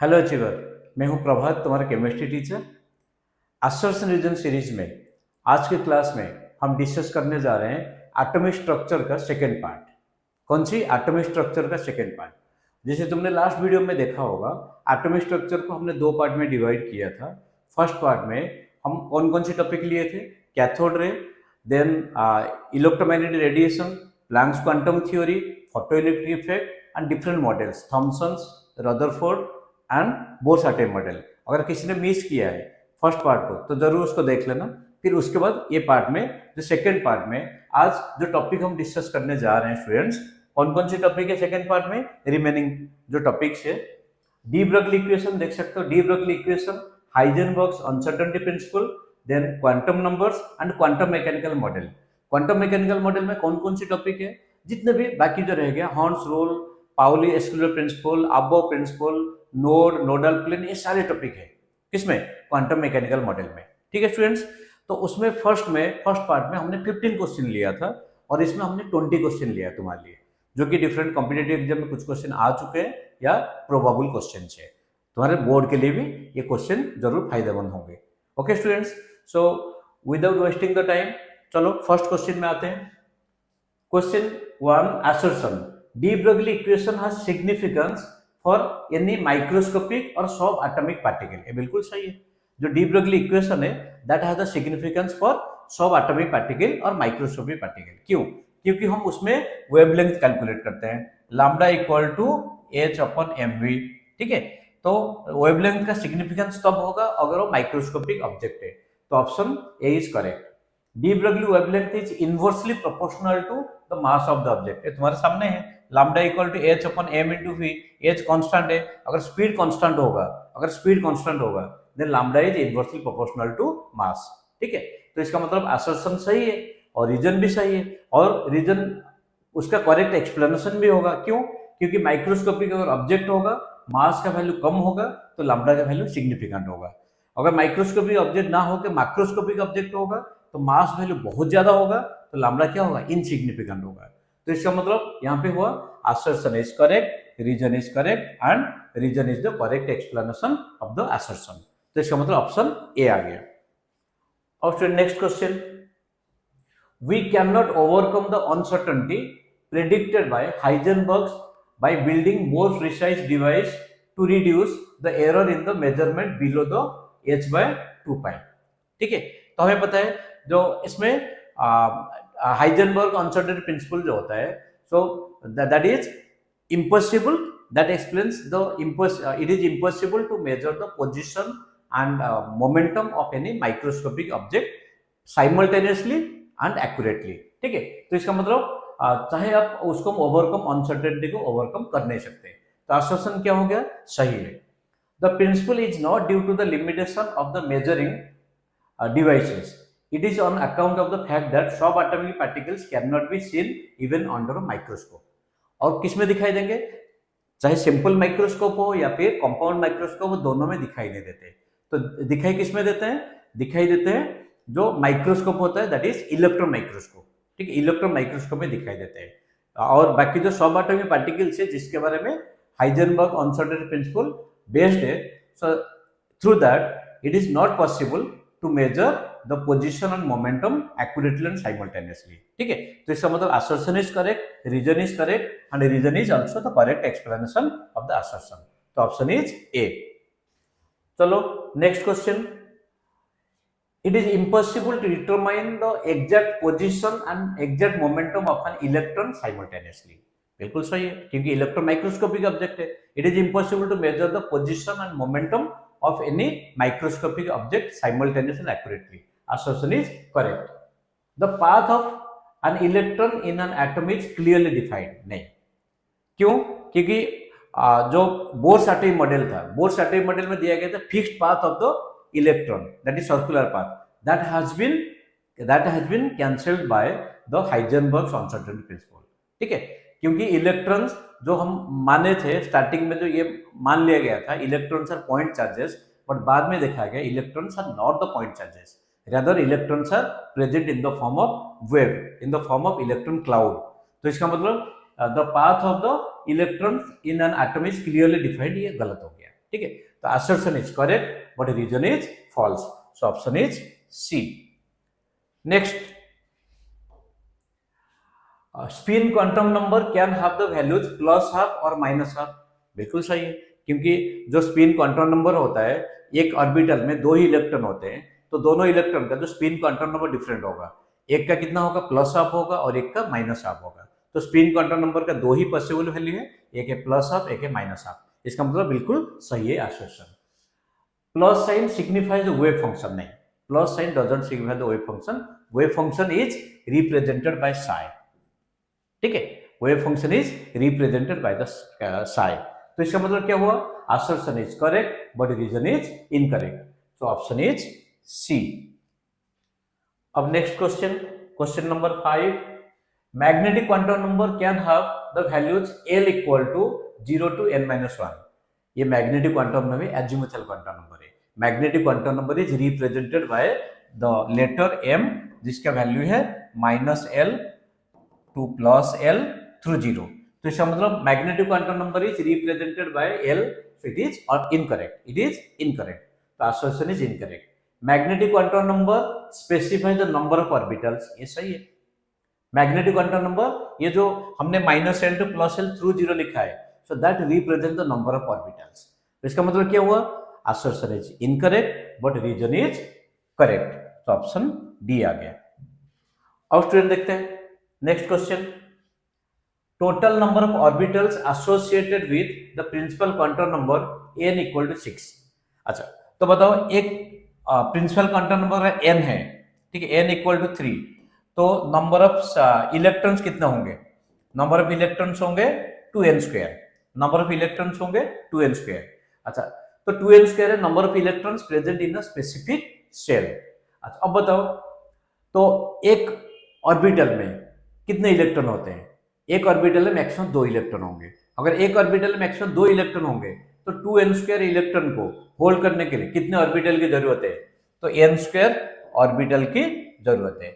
Hello achiever. मैं हूं प्रभात, तुम्हारा chemistry teacher. Assertion reason series में आज के क्लास में हम डिस्कस करने जा रहे हैं एटॉमिक स्ट्रक्चर का सेकेंड पार्ट। कौन सी? एटॉमिक स्ट्रक्चर का सेकेंड पार्ट। जैसे तुमने लास्ट वीडियो में देखा होगा, एटॉमिक स्ट्रक्चर को हमने दो पार्ट में डिवाइड किया था। फर्स्ट पार्ट में हम कौन कौन सी टॉपिक लिए थे? Cathode ray, then electromagnetic radiation, Planck's quantum theory, photoelectric effect and different models, Thomson's, Rutherford and Bohr Sommerfeld model. अगर किसी ने मिस किया है फर्स्ट पार्ट को तो जरूर उसको देख लेना। फिर उसके बाद ये पार्ट में, जो सेकेंड पार्ट में आज जो टॉपिक हम डिस्कस करने जा रहे हैं स्टूडेंट्स, कौन कौन सी टॉपिक है सेकेंड पार्ट में? रिमेनिंग जो टॉपिक्स है, डी ब्रोगली इक्वेशन देख सकते हो, de Broglie equation, Heisenberg's uncertainty principle, then quantum numbers and quantum mechanical model. Quantum mechanical model में कौन कौन सी टॉपिक है? जितने भी बाकी जो रह गया, हॉर्न्स rule, Pauli exclusive principle, aufbau principle, node, nodal plane, ये सारे टॉपिक है किसमें? क्वांटम मैकेनिकल मॉडल में। ठीक है स्टूडेंट्स, तो उसमें फर्स्ट पार्ट में हमने 15 क्वेश्चन लिया था और इसमें हमने 20 क्वेश्चन लिया तुम्हारे लिए, जो कि डिफरेंट कॉम्पिटिटिव एग्जाम में कुछ क्वेश्चन आ चुके हैं या प्रोबेबल क्वेश्चन है। तुम्हारे बोर्ड के लिए भी ये क्वेश्चन जरूर फायदेमंद होंगे। Okay students, so without wasting the time चलो फर्स्ट क्वेश्चन में आते हैं। Question 1, assertion de Broglie equation has significance for any microscopic or subatomic particle। ये बिल्कुल सही है। जो डी ब्रोगली इक्वेशन है that has the significance for subatomic particle और माइक्रोस्कोपिक पार्टिकल। क्यों? क्योंकि हम उसमें वेवलेंथ कैलकुलेट करते हैं, lambda equal to h upon m v. ठीक है, तो वेवलेंथ का सिग्निफिकेंस तब होगा अगर वो माइक्रोस्कोपिक ऑब्जेक्ट है। तो option A is correct. De Broglie wavelength is inversely proportional to the mass of the object. ये तुम्हारे सामने है, lambda equal to h upon m into v. H constant है, अगर स्पीड कांस्टेंट होगा then lambda is inversely proportional to mass. ठीक है, तो इसका मतलब असर्शन सही है और रीजन भी सही है, और रीजन उसका करेक्ट एक्सप्लेनेशन भी होगा। क्यों? क्योंकि माइक्रोस्कोपिक अगर ऑब्जेक्ट होगा, मास का वैल्यू कम होगा तो लैम्डा का वैल्यू सिग्निफिकेंट होगा। अगर माइक्रोस्कोपिक ऑब्जेक्ट ना होकर मैक्रोस्कोपिक ऑब्जेक्ट होगा तो मास वैल्यू बहुत ज्यादा होगा तो लैम्डा क्या होगा? इनसिग्निफिकेंट होगा। तो इसका मतलब यहाँ पे हुआ assertion is correct, reason is correct and reason is the correct explanation of the assertion। तो इसका मतलब ऑप्शन ए आ गया। और student next question, we cannot overcome the uncertainty predicted by Heisenberg by building more precise device to reduce the error in the measurement below the h by 2 pi। ठीक है, तो हमें पता है जो इसमें हाइजेनबर्ग अनसर्टेनिटी प्रिंसिपल जो होता है, so that is impossible, that explains the it is impossible to measure the position and momentum of any microscopic object simultaneously and accurately। ठीक है, तो इसका मतलब चाहे आप उसको ओवरकम, अनसर्टेनिटी को ओवरकम कर नहीं सकते। तो assertion क्या हो गया? सही है। The principle is not due to the limitation of the measuring devices, it is on account of the fact that subatomic particles cannot be seen even under a microscope। और किस में दिखाई देंगे? चाहे सिंपल माइक्रोस्कोप हो या फिर compound microscope हो, दोनों में दिखाई नहीं देते। तो दिखाई किस में देते हैं? दिखाई देते हैं जो माइक्रोस्कोप होता है, दैट इज इलेक्ट्रॉन माइक्रोस्कोप। ठीक है, इलेक्ट्रॉन माइक्रोस्कोप में दिखाई देते हैं। और बाकी जो सबएटॉमिक पार्टिकल्स है जिसके बारे में हाइजेनबर्ग अनसर्टेनिटी प्रिंसिपल बेस्ड है, so through that it is not possible to measure the position and momentum accurately and simultaneously। ठीक है, तो इसका मतलब assertion is correct, reason is correct and reason is also the correct explanation of the assertion। तो option is a. चलो next question, it is impossible to determine the exact position and exact momentum of an electron simultaneously। बिल्कुल सही है, क्योंकि electron microscopic object है। It is impossible to measure the position and momentum of any microscopic object simultaneously and accurately। Assertion is correct। The path of an electron in an atom is clearly defined। नहीं, क्यों? क्योंकि जो बोर-साटे model था, बोर-साटे model में दिया गया था fixed path of the electron, that is circular path, that has been cancelled by the Heisenberg uncertainty principle. ठीक है, क्योंकि इलेक्ट्रॉन्स जो हम माने थे स्टार्टिंग में, जो ये मान लिया गया था electrons are point charges, but बाद में देखा गया electrons are not the point charges, rather electrons are present in the form of wave, in the form of electron cloud. तो इसका मतलब the path of the electrons in an atom is clearly defined, ये गलत हो गया। ठीक है, तो assertion is correct but reason is false. So option is C. Next, spin quantum number can have the values plus half और minus half. बिल्कुल सही है, क्योंकि जो स्पिन क्वांटम नंबर होता है, एक ऑर्बिटल में दो ही इलेक्ट्रॉन होते हैं, तो दोनों इलेक्ट्रॉन का जो स्पिन क्वांटम नंबर डिफरेंट होगा, एक का कितना होगा, प्लस हाफ होगा और एक का माइनस हाफ होगा। तो स्पिन क्वांटम नंबर का दो ही पॉसिबल वैल्यू है, एक है प्लस हाफ, एक है माइनस हाफ। इसका मतलब बिल्कुल सही है assertion. Plus sign signifies wave function, नहीं, plus sign doesn't signify the wave function. Wave function is represented by sign, ठीक है, wave function is represented by the sign. तो इसका मतलब क्या हुआ, assertion is correct but reason is incorrect. So option is C. अब next question, question number 5, magnetic quantum number can have the values L equal to 0 to n-1। ये magnetic quantum number azimuthal quantum number है। Magnetic quantum number is represented by the letter m, जिसका value है -L to +L through 0। तो इसका मतलब magnetic quantum number is represented by L, so it is incorrect, it is incorrect. तो assertion is incorrect. Magnetic quantum number specify the number of orbitals, ये सही है। Magnetic quantum number, ये जो हमने -L to +L through 0 लिखा है, so that represent the number of orbitals. तो इसका मतलब क्या हुआ, assertion is incorrect but reason is correct. तो ऑप्शन डी आ गया। अब स्टूडेंट देखते हैं next question, total number of orbitals associated with the principal quantum number n equal to 6। अच्छा, तो बताओ, एक प्रिंसिपल क्वांटम नंबर n है, ठीक है, n इक्वल टू 3, तो नंबर ऑफ इलेक्ट्रॉन्स कितना होंगे, नंबर ऑफ इलेक्ट्रॉन्स होंगे 2n², नंबर ऑफ इलेक्ट्रॉन्स होंगे 2n²। अच्छा, तो 2n² है number of electrons present in a specific shell. अच्छा, अब बताओ, तो एक ऑर्बिटल में कितने इलेक्ट्रॉन होते हैं, एक ऑर्बिटल में मैक्सिमम 2 इलेक्ट्रॉन होंगे। अगर एक ऑर्बिटल में मैक्सिमम 2 इलेक्ट्रॉन होंगे, तो 2n² इलेक्ट्रॉन को होल्ड करने के लिए कितने ऑर्बिटल की जरूरत है, तो n² ऑर्बिटल की जरूरत है।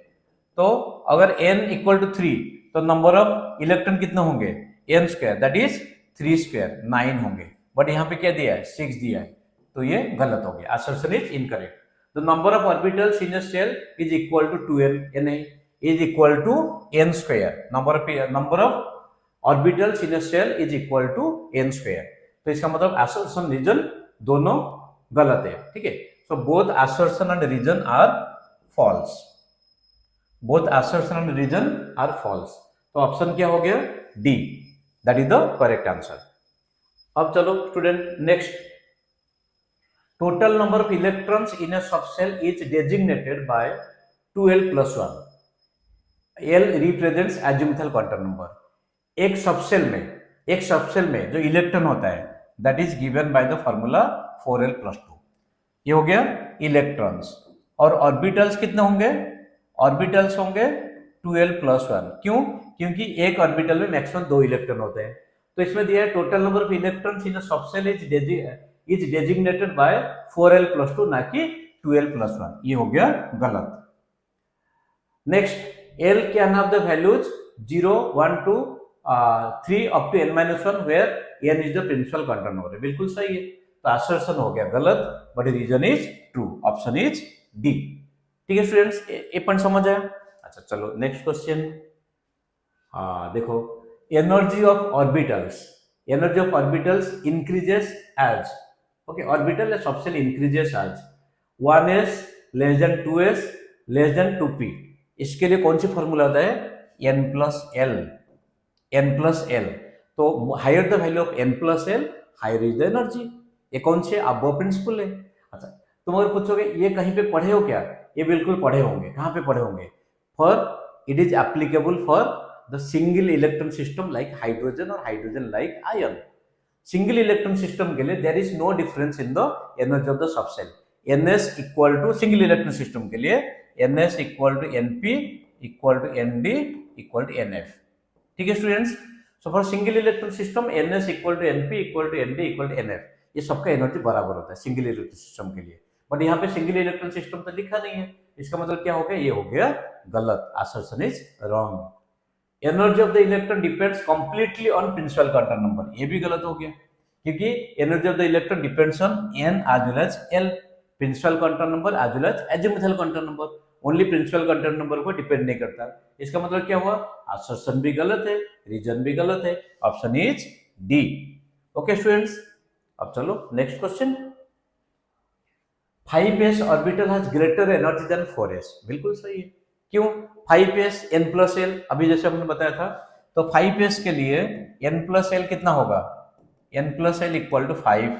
तो अगर n इक्वल टू 3, तो नंबर ऑफ इलेक्ट्रॉन कितने होंगे, n², दैट इज 3², 9 होंगे। बट यहाँ पे क्या दिया है, 6 दिया है, तो ये गलत हो गया, assertion is incorrect. The number of orbitals in a shell is equal to 2n is equal to n², number of orbitals in a shell is equal to n²। तो इसका मतलब assertion रीजन दोनों गलत है, ठीक है। सो both assertion and reason are false, both assertion and reason are false। तो option क्या हो गया, D, that is the correct answer. अब चलो student next, total number of electrons in a subshell is designated by 2l + 1। L represents azimuthal quantum number. एक subshell में जो electron होता है, that is given by the formula 4l + 2। ये हो गया इलेक्ट्रॉन्स। और ऑर्बिटल्स कितने होंगे, ऑर्बिटल्स होंगे 2l + 1। क्यों, क्योंकि एक ऑर्बिटल में मैक्सिमम 2 इलेक्ट्रॉन होते हैं। तो इसमें दिया है total number of electrons in a subshell is designated by 4l + 2, ना कि 2l + 1। ये हो गया गलत। Next, L can have the values 0, 1, 2, 3 up to n-1 where n is the principal quantum number। बिल्कुल सही है, तो assertion हो गया गलत but reason is true, option is D. ठीक है स्टूडेंट्स, ये पॉइंट समझ आया। अच्छा चलो नेक्स्ट क्वेश्चन, देखो, energy of orbitals increases as, okay, orbital subshell increases as 1s less than 2s less than 2p। इसके लिए कौन सी फॉर्मूला होता है, n+l। तो higher the value of n+l, higher is the energy. ये कौन से अबव प्रिंसिपल है। अच्छा, तुम अगर पूछोगे ये कहीं पे पढ़े हो क्या, ये बिल्कुल पढ़े होंगे। कहाँ पे पढ़े होंगे, for it is applicable for the single electron system like hydrogen और hydrogen like ion. Single electron system के लिए there is no difference in the energy of the subshell. ns equal to single electron system के लिए ns equal to np equal to nd equal to nf। ठीक है students, so for single electron system ns equal to np equal to nd equal to nf, ये सबका energy बराबर होता है single electron system के लिए। बट यहाँ पे सिंगल इलेक्ट्रॉन सिस्टम तो लिखा नहीं है, इसका मतलब क्या हो गया, ये हो गया गलत, assertion is wrong. Energy of the electron depends completely on principal quantum number, ये भी गलत हो गया। क्योंकि energy of the electron depends on n as well as l, principal quantum number as well as azimuthal quantum number, only principal quantum number को depend नहीं करता। इसका मतलब क्या हुआ, असर्शन भी गलत है, रीजन भी गलत है, option is D. Okay students, अब चलो next question. 5s orbital has greater energy than 4s, बिल्कुल सही है। क्यों? 5s n प्लस एल, अभी जैसे हमने बताया था, तो 5s के लिए n प्लस एल कितना होगा, n plus l equal to 5।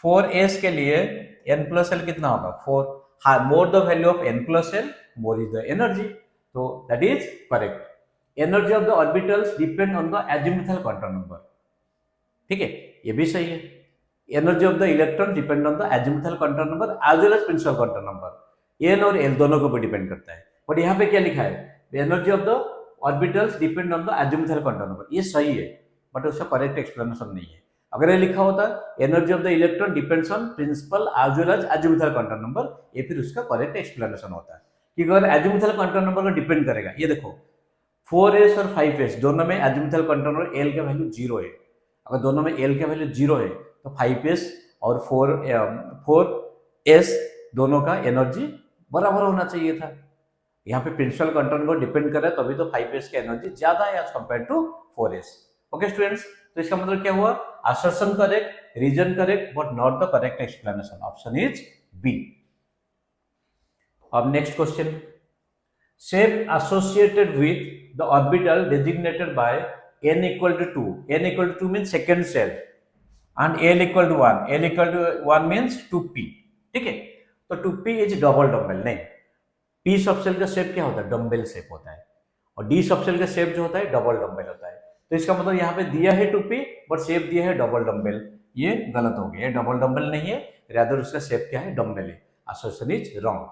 4s के लिए n प्लस एल कितना होगा 4। हाँ, more the value of n plus L more is the energy, तो that is correct. Energy of the orbitals depend on the azimuthal quantum number, ठीक है, ये भी सही है। Energy of the electron depend on the azimuthal quantum number as well as principal quantum number, N और L दोनों को भी डिपेंड करता है। बट यहाँ पे क्या लिखा है, energy of the orbitals depend on the azimuthal quantum number, ये सही है, बट उसका करेक्ट एक्सप्लेनेशन नहीं है। अगर ये लिखा होता energy of the electron depends on principal as well as azimuthal quantum number, ये फिर उसका करेक्ट एक्सप्लेनेशन होता है। कि अगर एजिमुथल क्वांटम नंबर को डिपेंड करेगा, ये देखो 4s और 5s दोनों में एजिमुथल क्वांटम नंबर एल का वैल्यू 0 है, अगर दोनों में एल का वैल्यू 0 है तो 5s और 4s दोनों का एनर्जी बराबर होना चाहिए था। यहाँ पे प्रिंसिपल क्वांटम नंबर डिपेंड कर रहा है, तभी तो 5s की एनर्जी ज्यादा है as compare to 4s। Okay students, तो इसका मतलब क्या हुआ, assertion correct, reason correct, but not the correct explanation, option is B. अब next question, shape associated with the orbital designated by n equal to 2, n equal to 2 means second cell and l equal to 1, l equal to 1 means 2p, ठीक है। तो 2p is double dumbbell नहीं, p सब cell का shape क्या होता है, dumbbell shape होता है, और d सब सेल का शेप जो होता है डबल डम्बल होता है। तो इसका मतलब यहाँ पे दिया है 2p बट शेप दिया है डबल डम्बल, ये गलत हो गया, ये डबल डम्बल नहीं है, रादर उसका शेप क्या है, डम्बल है, assertion is wrong.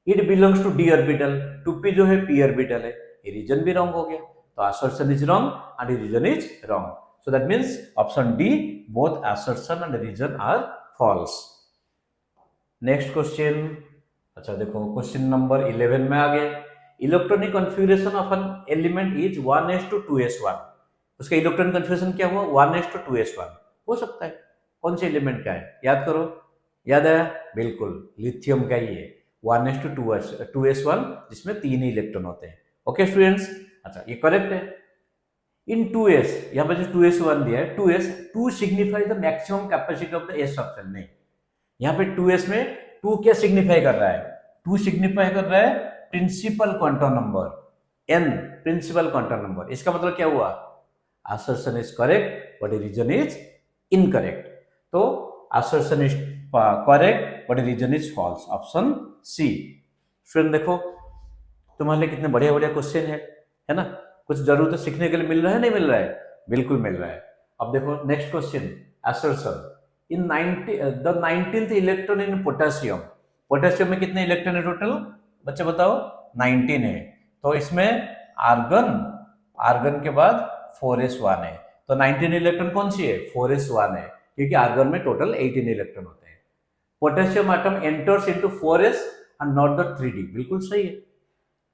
It belongs to d orbital, 2p जो है p ऑर्बिटल है, ये रीजन भी रॉन्ग हो गया, तो assertion is wrong and reason is wrong, so that means option D, both assertion and reason are false. Next question, अच्छा देखो क्वेश्चन नंबर 11 में आ गए, electronic configuration of an element is 1s2 उसका इलेक्ट्रॉनिक कॉन्फ़िगरेशन क्या हुआ, 1s2 हो सकता है। कौन से एलिमेंट का है, याद करो, याद आया, बिल्कुल लिथियम का ही है, 1s2 जिसमें 3 ही इलेक्ट्रॉन होते हैं। ओके स्टूडेंट्स, अच्छा ये करेक्ट है। इन 2s, यहाँ पर जो 2s1 दिया है, 2 signify the maximum capacity of the s option, नहीं, यहाँ पे 2s में 2 क्या सिग्निफाई कर रहा है, 2 सिग्निफाई कर रहा है principal quantum number, n principal quantum number, इसका मतलब क्या हुआ, assertion is correct but reason is incorrect, तो assertion is correct but reason is false, option C. Student देखो तुम्हारे लिए कितने बढ़िया बढ़िया क्वेश्चन है ना, कुछ जरूर तो सीखने के लिए मिल रहा है, नहीं मिल रहा है, बिल्कुल मिल रहा है। अब देखो next question, assertion in 19th electron in potassium, potassium में कितने इलेक्ट्रॉन है टोटल, बच्चे बताओ, 19 है, तो इसमें आर्गन के बाद 4s1 है, तो 19 इलेक्ट्रॉन कौन सी है, 4s1 है, क्योंकि आर्गन में टोटल 18 इलेक्ट्रॉन होते हैं। Potassium atom enters into 4s and not the 3d, बिल्कुल सही है,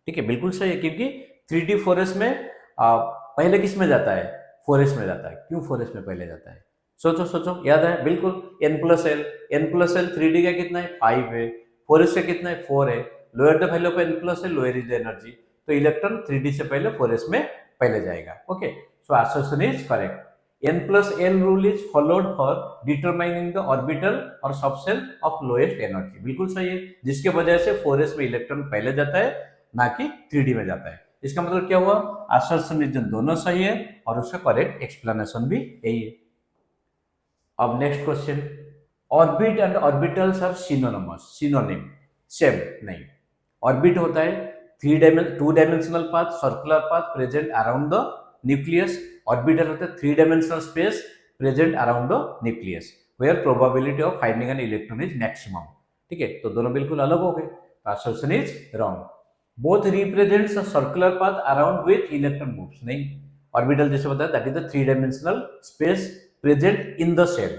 ठीक है, बिल्कुल सही है, क्योंकि 3d 4s में पहले किस में जाता है, 4s में जाता है, क्यों 4s में पहले जाता है, सोचो सोचो, याद है, बिल्कुल n प्लस एल 3d का कितना है 5 है, 4s का कितना है 4 है, lower the value of n plus है, लोअर इज द एनर्जी, तो इलेक्ट्रॉन 3d से पहले 4s में पहले जाएगा। Okay, so assertion is correct. n plus l rule is followed for determining the orbital और सबसेल of lowest energy, बिल्कुल सही है, जिसके वजह से 4s में इलेक्ट्रॉन पहले जाता है ना कि 3d में जाता है। इसका मतलब क्या हुआ, assertion रीजन दोनों सही है और उसका करेक्ट एक्सप्लेनेशन भी यही है। अब next question, orbit and orbitals are synonym, same नहीं, ऑर्बिट होता है 2 dimensional path, circular path present around the nucleus, orbital होता है 3 dimensional space present around the nucleus where probability of finding an electron is maximum, ठीक है, तो दोनों बिल्कुल अलग हो गए, assertion is wrong. Both represents a circular path around which electron moves, नहीं, ऑर्बिटल जैसे बताया that is the 3 dimensional space present in the shell,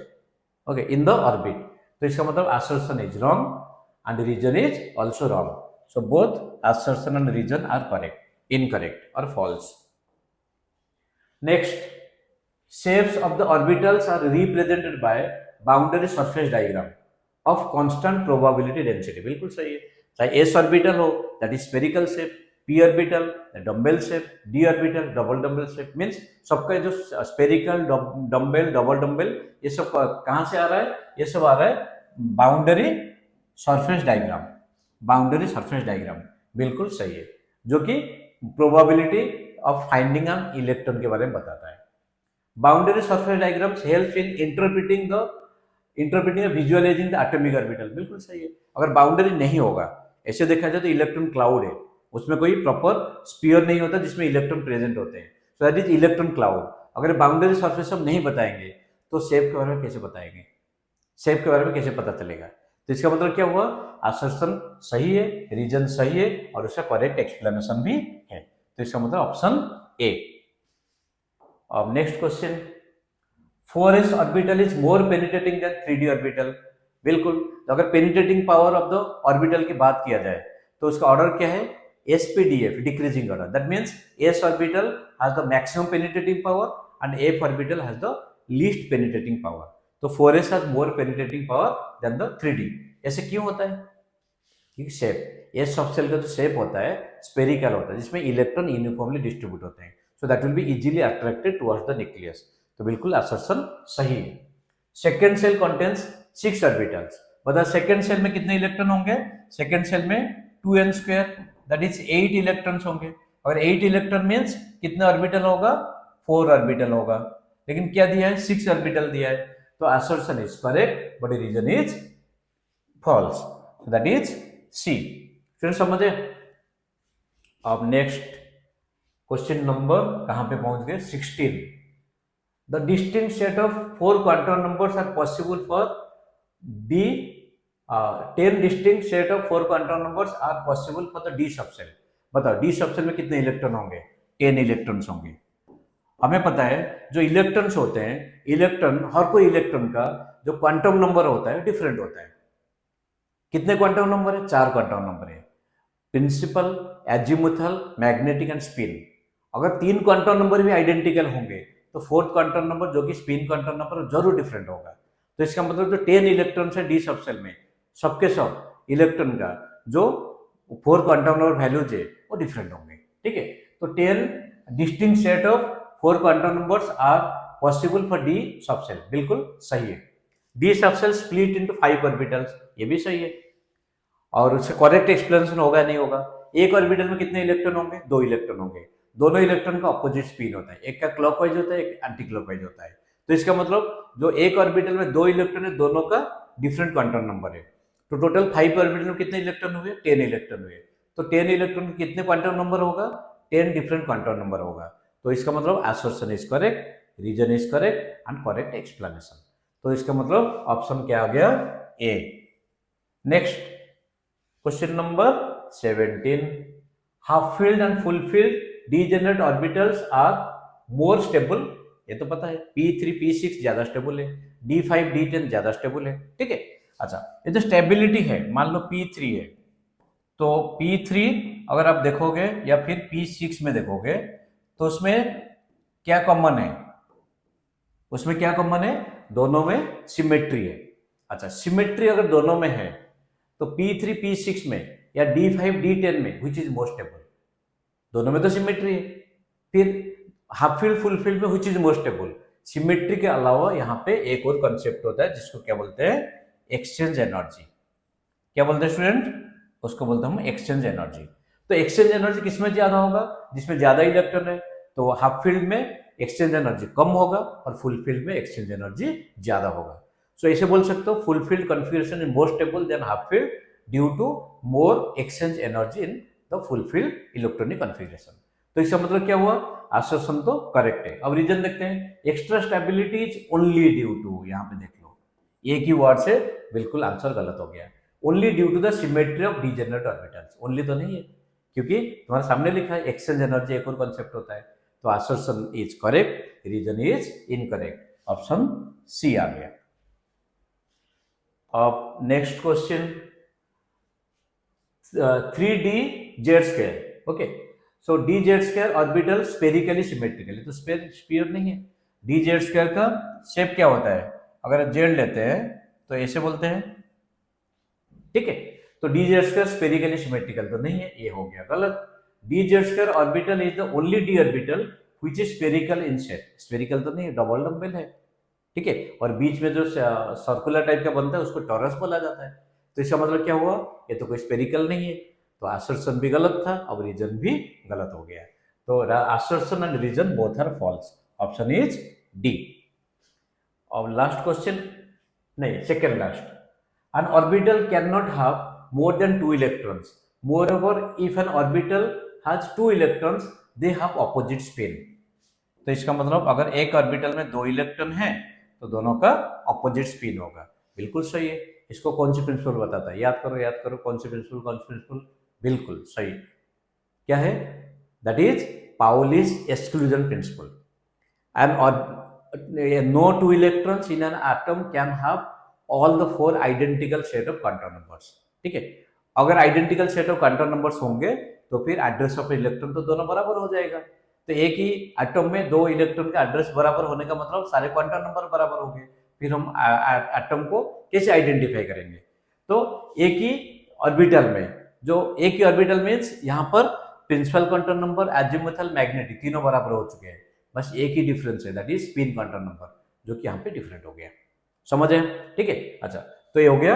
okay, in the orbit, तो इसका मतलब assertion is wrong and reason is also wrong, so both assertion and reason are correct, incorrect or false. Next, shapes of the orbitals are represented by boundary surface diagram of constant probability density. बिल्कुल सही है। चाहे s orbital हो that is spherical shape, p orbital dumbbell shape, d orbital double dumbbell shape, means सबका जो spherical, dumbbell, double dumbbell, ये सब कहाँ से आ रहा है? ये सब आ रहा है boundary surface diagram. Boundary surface diagram बिल्कुल सही है, जो कि probability of finding an electron के बारे में बताता है। Boundary surface diagrams help in interpreting visualising the atomic orbital. बिल्कुल सही है। अगर बाउंड्री नहीं होगा, ऐसे देखा जाए तो इलेक्ट्रॉन क्लाउड है, उसमें कोई प्रॉपर स्पीयर नहीं होता जिसमें इलेक्ट्रॉन प्रेजेंट होते हैं, so that is electron cloud. अगर बाउंड्री सरफेस हम नहीं बताएंगे तो शेप के बारे में कैसे बताएंगे? शेप के बारे में कैसे पता चलेगा? तो इसका मतलब क्या हुआ? असर्शन सही है, रीजन सही है और उसका करेक्ट एक्सप्लेनेशन भी है। तो इसका मतलब ऑप्शन ए। अब next question, 4s orbital is more penetrating than 3d orbital. बिल्कुल, तो अगर penetrating power of the orbital की बात किया जाए तो उसका ऑर्डर क्या है? sp-df, decreasing order. That means s orbital has the maximum penetrating power and f orbital has the least penetrating power. तो 4s has more penetrating power than the 3d। ऐसे क्यों होता है? क्योंकि शेप, s सबसेल का जो shape होता है स्पेरिकल होता है, जिसमें इलेक्ट्रॉन यूनिफॉर्मली डिस्ट्रीब्यूट होते हैं, so that will be easily attracted towards the nucleus. तो बिल्कुल असर्शन सही है। Second shell contains 6 orbitals. बता सेकेंड सेल में कितने इलेक्ट्रॉन होंगे? सेकेंड सेल में 2n², दैट इज 8 इलेक्ट्रॉन्स होंगे। और 8 इलेक्ट्रॉन मीन्स कितने ऑर्बिटल होगा? 4 ऑर्बिटल होगा। लेकिन क्या दिया है? 6 ऑर्बिटल दिया है। तो assertion is correct but reason is false, that is C. फिर समझे? अब नेक्स्ट क्वेश्चन नंबर कहां पे पहुंच गए? 16। The distinct set of 4 quantum numbers are possible for d 10 distinct set of 4 quantum numbers are possible for the d subshell। बताओ d subshell में कितने इलेक्ट्रॉन होंगे? 10 इलेक्ट्रॉन्स होंगे। हमें पता है जो इलेक्ट्रॉन्स होते हैं, इलेक्ट्रॉन, हर कोई इलेक्ट्रॉन का जो क्वांटम नंबर होता है डिफरेंट होता है। कितने क्वांटम नंबर है? 4 क्वांटम नंबर है, principal, azimuthal, magnetic and spin. अगर 3 क्वांटम नंबर भी आइडेंटिकल होंगे तो 4th क्वांटम नंबर जो कि स्पिन क्वांटम नंबर जरूर डिफरेंट होगा। तो इसका मतलब जो 10 इलेक्ट्रॉन्स है डी सबसेल में, सबके सब इलेक्ट्रॉन का जो 4 क्वांटम नंबर वैल्यूज है वो डिफरेंट होंगे। ठीक है, तो 10 distinct set of 4 quantum numbers are possible for d subshell. बिल्कुल सही है। D subshell split into 5 orbitals, ये भी सही है। और उससे करेक्ट एक्सप्लेनेशन होगा नहीं होगा? एक ऑर्बिटल में कितने इलेक्ट्रॉन होंगे? 2 इलेक्ट्रॉन होंगे। दोनों इलेक्ट्रॉन का अपोजिट स्पिन होता है, एक का क्लॉकवाइज होता है, एक एंटी क्लॉकवाइज होता है। तो इसका मतलब जो एक ऑर्बिटल में 2 इलेक्ट्रॉन है, दोनों का डिफरेंट क्वांटम नंबर है। तो टोटल 5 ऑर्बिटल में कितने इलेक्ट्रॉन हुए? 10 इलेक्ट्रॉन हुए। तो 10 इलेक्ट्रॉन के कितने क्वांटम नंबर होगा? 10 डिफरेंट क्वांटम नंबर होगा। तो इसका मतलब assertion is correct, reason is correct and correct explanation. तो इसका मतलब ऑप्शन क्या आ गया? A. Next question number 17, half filled and full filled degenerate orbitals are more stable. ये तो पता है, p3 p6 ज्यादा स्टेबल है, d5 d10 ज्यादा स्टेबल है। ठीक है, अच्छा ये जो स्टेबिलिटी है, मान लो p3 है, तो p3 अगर आप देखोगे या फिर p6 में देखोगे तो उसमें क्या कॉमन है? उसमें क्या कॉमन है? दोनों में सिमेट्री है। अच्छा, सिमेट्री अगर दोनों में है तो p3 p6 में या d5 d10 में व्हिच इज मोर स्टेबल? दोनों में तो सिमेट्री है। फिर हाफ फील्ड फुल फील्ड में which is more stable? Symmetry के अलावा यहाँ पे एक और कंसेप्ट होता है जिसको क्या बोलते हैं? Exchange energy. क्या बोलते हैं स्टूडेंट? उसको बोलते हैं हम एक्सचेंज एनर्जी। तो एक्सचेंज एनर्जी किसमें ज्यादा होगा? जिसमें ज्यादा इलेक्ट्रॉन है। तो हाफ फील्ड में एक्सचेंज एनर्जी कम होगा और फुल फील्ड में एक्सचेंज एनर्जी ज्यादा होगा। सो ऐसे बोल सकते हो full filled configuration is more stable than half filled due to more exchange energy in the full filled electronic configuration. तो इसका मतलब क्या हुआ? आसर्शन तो करेक्ट है। अब रीजन देखते हैं। Extra stability is only due to, यहाँ पे देख लो एक ही वर्ड से बिल्कुल आंसर गलत हो गया। Only due to the symmetry of degenerate orbitals. Only तो नहीं है, क्योंकि तुम्हारे सामने लिखा है एक्सचेंज एनर्जी एक और कॉन्सेप्ट होता है। तो assertion is correct, reason is incorrect. Option C आ गया। अब next question 3d Z square. Okay, so D Z square orbital spherically symmetrically, तो स्फीयर नहीं है। डी जेड स्क्वायर का शेप क्या होता है, अगर जेड लेते हैं तो ऐसे बोलते हैं, ठीक है। तो D Z square spherically symmetrical तो नहीं है, ये हो गया गलत। D Z square orbital is the only D orbital which is spherical in shape, spherical तो नहीं है, डबल डम्बल है, ठीक है। और बीच में जो सर्कुलर टाइप का बनता है उसको टॉरस बोला जाता है। तो इसका मतलब क्या हुआ, ये तो कोई स्फेरिकल नहीं है, तो असर्शन भी गलत था, अब रीजन भी गलत हो गया। तो assertion and reason both are false, option is D. और लास्ट क्वेश्चन, नहीं second last, an orbital cannot have more than 2 electrons. Moreover, if an orbital has 2 electrons, they have opposite spin. तो इसका मतलब अगर एक ऑर्बिटल में 2 electron है तो दोनों का ऑपोजिट स्पिन होगा, बिल्कुल सही है। इसको कौन सी प्रिंसिपल बताता है, याद करो कौन सी प्रिंसिपल, कौन सी प्रिंसिपल, बिल्कुल सही, क्या है, that is Pauli's exclusion principle. And no 2 electrons in an atom can have all the 4 identical set of quantum numbers, ठीक है। अगर identical set of quantum numbers होंगे तो फिर एड्रेस ऑफ इलेक्ट्रॉन तो दोनों बराबर हो जाएगा। तो एक ही एटम में 2 इलेक्ट्रॉन का एड्रेस बराबर होने का मतलब सारे क्वांटम नंबर बराबर होंगे। फिर हम एटम को कैसे आइडेंटिफाई करेंगे, तो एक ही ऑर्बिटल में, जो एक ही ऑर्बिटल मीन्स यहाँ पर principal quantum number, azimuthal, magnetic तीनों बराबर हो चुके हैं, बस एक ही डिफरेंस है, that is spin quantum number, जो कि यहाँ पे डिफरेंट हो गया, समझे, ठीक है। अच्छा, तो ये हो गया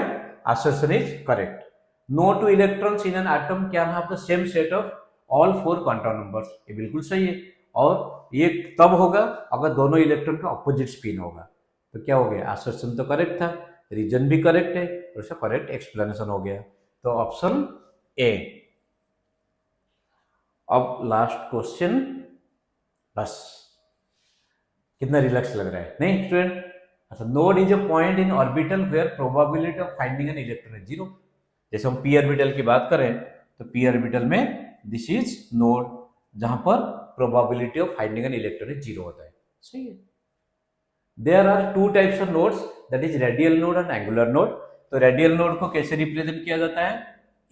assertion is correct. No 2 electrons in an atom can have the same set of all 4 quantum numbers, ये बिल्कुल सही है। और ये तब होगा अगर दोनों इलेक्ट्रॉन का ऑपोजिट स्पिन होगा। तो क्या हो गया, assertion तो करेक्ट था, रीजन भी करेक्ट है, और इसका करेक्ट एक्सप्लेनेशन हो गया, तो ऑप्शन ए। अब लास्ट क्वेश्चन, बस कितना रिलैक्स लग रहा है, नहीं स्टूडेंट। अच्छा, node is a point in orbital where probability of finding an electron is zero. जैसे हम पी ऑर्बिटल की बात करें तो पी ऑर्बिटल में दिस इज नोड जहां पर probability of finding an electron is zero होता है, सही है। There are 2 types of nodes, that is radial node and angular node. तो रेडियल नोड को कैसे रिप्रेजेंट किया जाता है,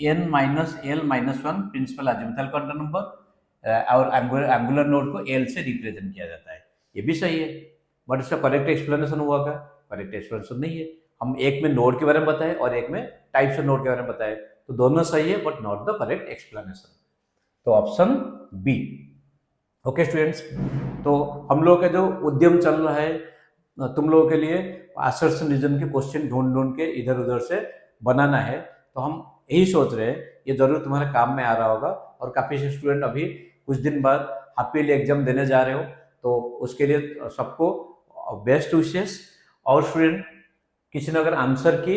n minus L minus one principal azimuthal quantum number, और एंगुलर नोड को l से रिप्रेजेंट किया जाता है, ये भी सही है। बट इसका करेक्ट एक्सप्लेनेशन हुआ क्या, करेक्ट एक्सप्लेनेशन नहीं है। हम एक में नोड के बारे में बताए और एक में टाइप्स ऑफ नोड के बारे में बताए, तो दोनों सही है but not the correct explanation, तो ऑप्शन बी। ओके स्टूडेंट्स, तो हम लोग का जो उद्यम चल रहा है, तुम लोगों के लिए assertion रीजन के क्वेश्चन ढूंढ के इधर उधर से बनाना है, तो हम यही सोच रहे हैं ये जरूर तुम्हारे काम में आ रहा होगा। और काफी से स्टूडेंट अभी कुछ दिन बाद हाफ एग्जाम देने जा रहे हो, तो उसके लिए सबको बेस्ट विशेष। और स्टूडेंट किसी ने अगर आंसर की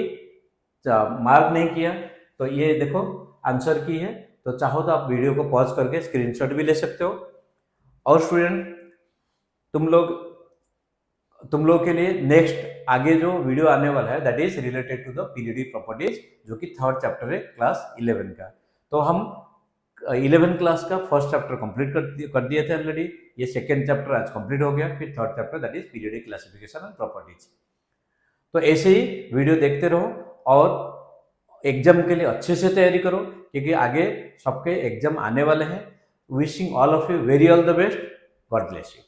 मार्क नहीं किया तो ये देखो आंसर की है, तो चाहो तो आप वीडियो को पॉज करके स्क्रीनशॉट भी ले सकते हो। और स्टूडेंट तुम लोग के लिए नेक्स्ट आगे जो वीडियो आने वाला है that is related to the periodic properties, जो कि 3rd चैप्टर है क्लास 11 का। तो हम 11 क्लास का फर्स्ट चैप्टर कंप्लीट कर दिए थे ऑलरेडी, ये सेकेंड चैप्टर आज कंप्लीट हो गया, फिर 3rd chapter that is periodic classification and properties. तो ऐसे ही वीडियो देखते रहो और एग्जाम के लिए अच्छे से तैयारी करो, क्योंकि आगे सबके एग्जाम आने वाले हैं। Wishing all of you very all the best, God bless you.